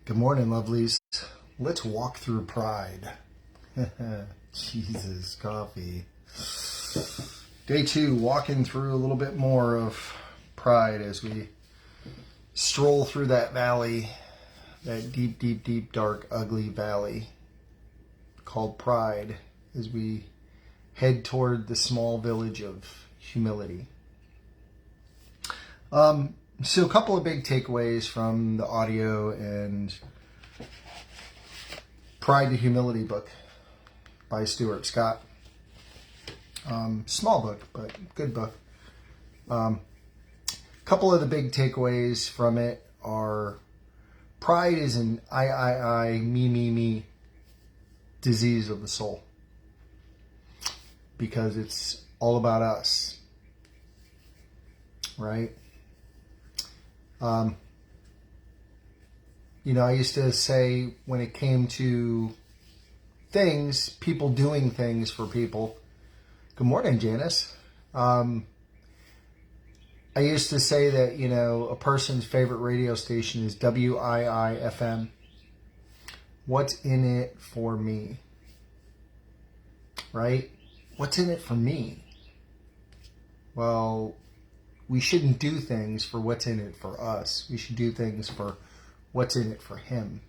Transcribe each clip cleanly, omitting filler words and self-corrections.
Good morning, lovelies. Let's walk through pride. Jesus, coffee. Day 2, walking through a little bit more of pride as we stroll through that valley, that deep, deep, deep, dark, ugly valley called pride, as we head toward the small village of humility. So a couple of big takeaways from the audio and Pride to Humility book by Stuart Scott. Small book, but good book. Couple of the big takeaways from it are pride is an I, me disease of the soul. Because it's all about us. Right? I used to say when it came to things, people doing things for people. Good morning, Janice. I used to say that, a person's favorite radio station is WIIFM. What's in it for me? Right? What's in it for me? Well, we shouldn't do things for what's in it for us. We should do things for what's in it for him.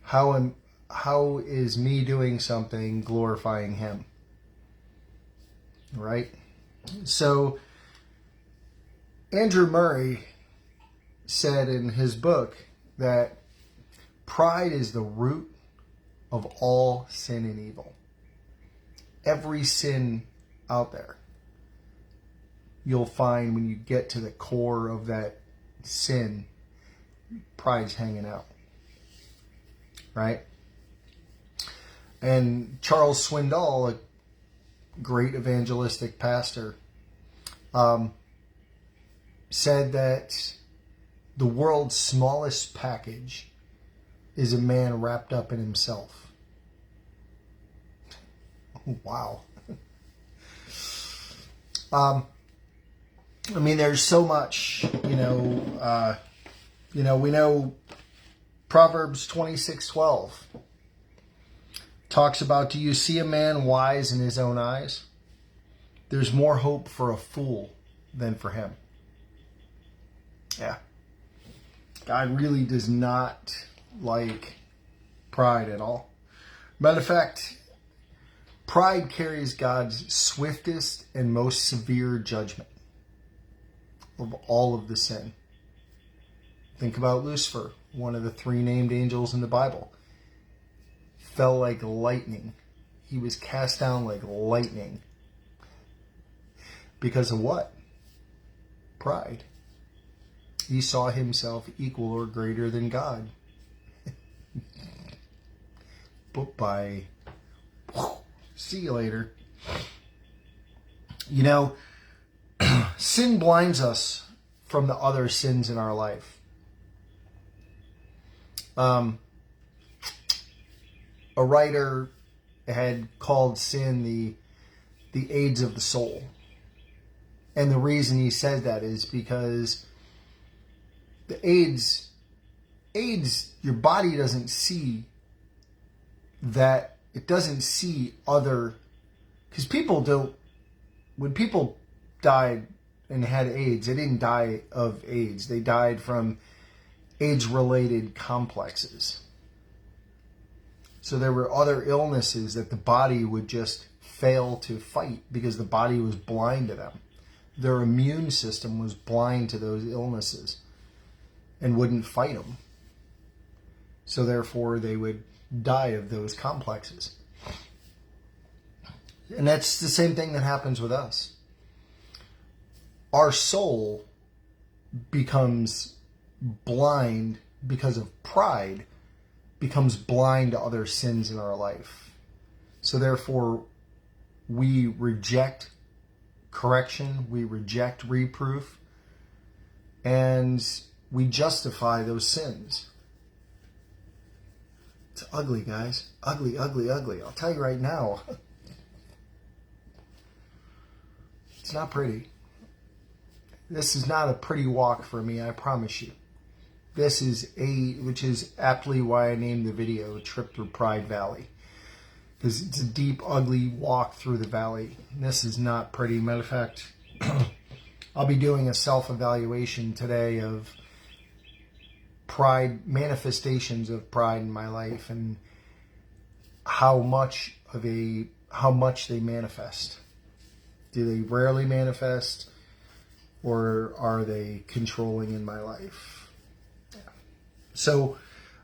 How is me doing something glorifying him? Right? So, Andrew Murray said in his book that pride is the root of all sin and evil. Every sin out there, you'll find when you get to the core of that sin, pride's hanging out. Right? And Charles Swindoll, a great evangelistic pastor, said that the world's smallest package is a man wrapped up in himself. Wow. There's so much, we know Proverbs 26:12 talks about, do you see a man wise in his own eyes? There's more hope for a fool than for him. Yeah. God really does not like pride at all. Matter of fact, pride carries God's swiftest and most severe judgment of all of the sin. Think about Lucifer, one of the 3 named angels in the Bible. Fell like lightning. He was cast down like lightning. Because of what? Pride. He saw himself equal or greater than God. But by... See you later. Sin blinds us from the other sins in our life. A writer had called sin the AIDS of the soul. And the reason he said that is because the AIDS, your body doesn't see that, it doesn't see other, because when people died and had AIDS, they didn't die of AIDS. They died from AIDS-related complexes. So there were other illnesses that the body would just fail to fight because the body was blind to them. Their immune system was blind to those illnesses and wouldn't fight them. So therefore they would die of those complexes. And that's the same thing that happens with us. Our soul becomes blind because of pride, becomes blind to other sins in our life. So therefore, we reject correction, we reject reproof, and we justify those sins. It's ugly, guys. Ugly, ugly, ugly. I'll tell you right now. It's not pretty. This is not a pretty walk for me, I promise you. which is aptly why I named the video Trip Through Pride Valley. Because it's a deep, ugly walk through the valley. This is not pretty. Matter of fact, I'll be doing a self-evaluation today of pride, manifestations of pride in my life, and how much they manifest. Do they rarely manifest, or are they controlling in my life? Yeah. So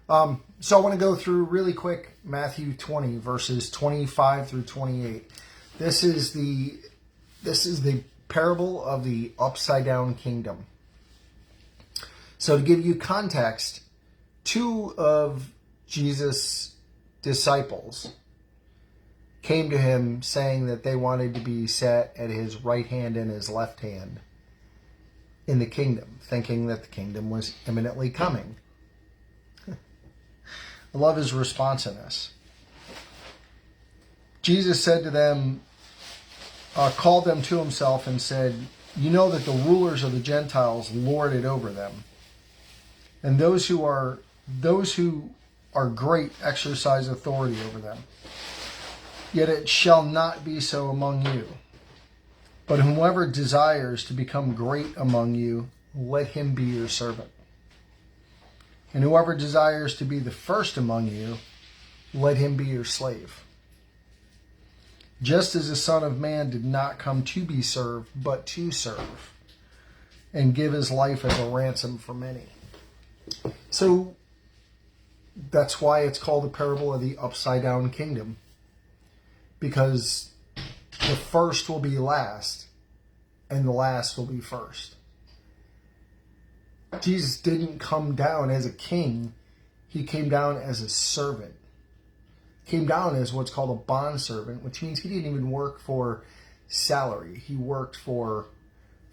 I want to go through really quick Matthew 20 verses 25 through 28. This is the parable of the upside down kingdom. So to give you context, 2 of Jesus' disciples came to him saying that they wanted to be set at his right hand and his left hand in the kingdom, thinking that the kingdom was imminently coming. I love his responsiveness. Jesus said to them, called them to himself and said, "You know that the rulers of the Gentiles lord it over them, and those who are great exercise authority over them. Yet it shall not be so among you. But whoever desires to become great among you, let him be your servant. And whoever desires to be the first among you, let him be your slave. Just as the Son of Man did not come to be served, but to serve, and give his life as a ransom for many." So that's why it's called the parable of the upside down kingdom. Because the first will be last, and the last will be first. Jesus didn't come down as a king. He came down as a servant. Came down as what's called a bondservant, which means he didn't even work for salary. He worked for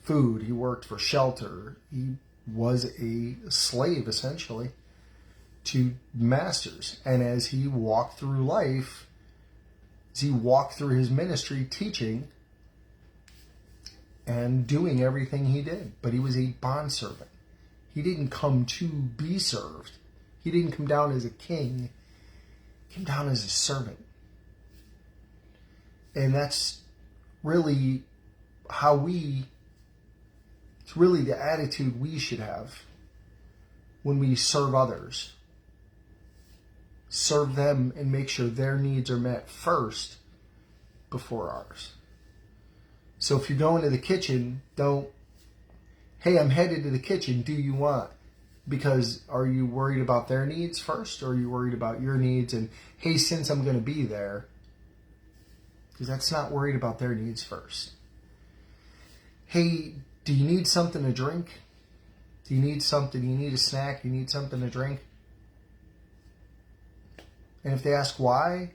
food. He worked for shelter. He was a slave, essentially, to masters. And as he walked through life, as he walked through his ministry, teaching and doing everything he did, but he was a bondservant. He didn't come to be served. He didn't come down as a king. He came down as a servant. And that's really it's really the attitude we should have when we serve others. Serve them and make sure their needs are met first before ours. So if you're going to the kitchen, hey, I'm headed to the kitchen, do you want? Because are you worried about their needs first, or are you worried about your needs? And hey, since I'm going to be there, because that's not worried about their needs first. Hey, do you need something to drink? Do you need something? Do you need a snack? Do you need something to drink? And if they ask why,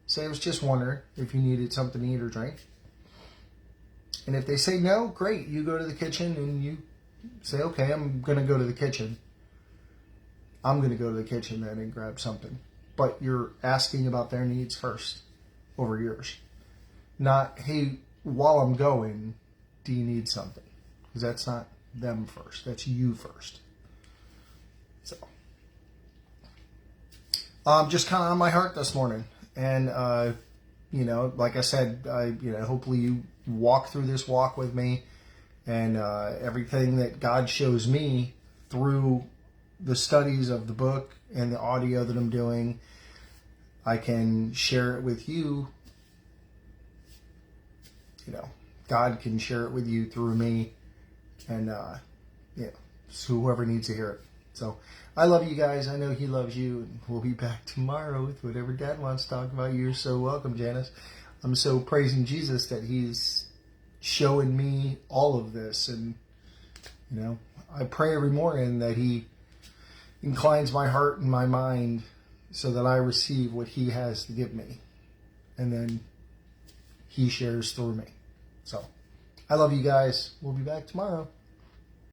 say, I was just wondering if you needed something to eat or drink. And if they say no, great. You go to the kitchen and you say, okay, I'm going to go to the kitchen. I'm going to go to the kitchen then and grab something. But you're asking about their needs first over yours. Not, hey, while I'm going, do you need something? Because that's not them first. That's you first. So, just kind of on my heart this morning. And, like I said, hopefully you walk through this walk with me, and everything that God shows me through the studies of the book and the audio that I'm doing, I can share it with you. God can share it with you through me, and so whoever needs to hear it. So I love you guys. I know he loves you, and we'll be back tomorrow with whatever Dad wants to talk about. You're so welcome, Janice. I'm so praising Jesus that he's showing me all of this, and I pray every morning that he inclines my heart and my mind so that I receive what he has to give me, and then he shares through me. So I love you guys. We'll be back tomorrow.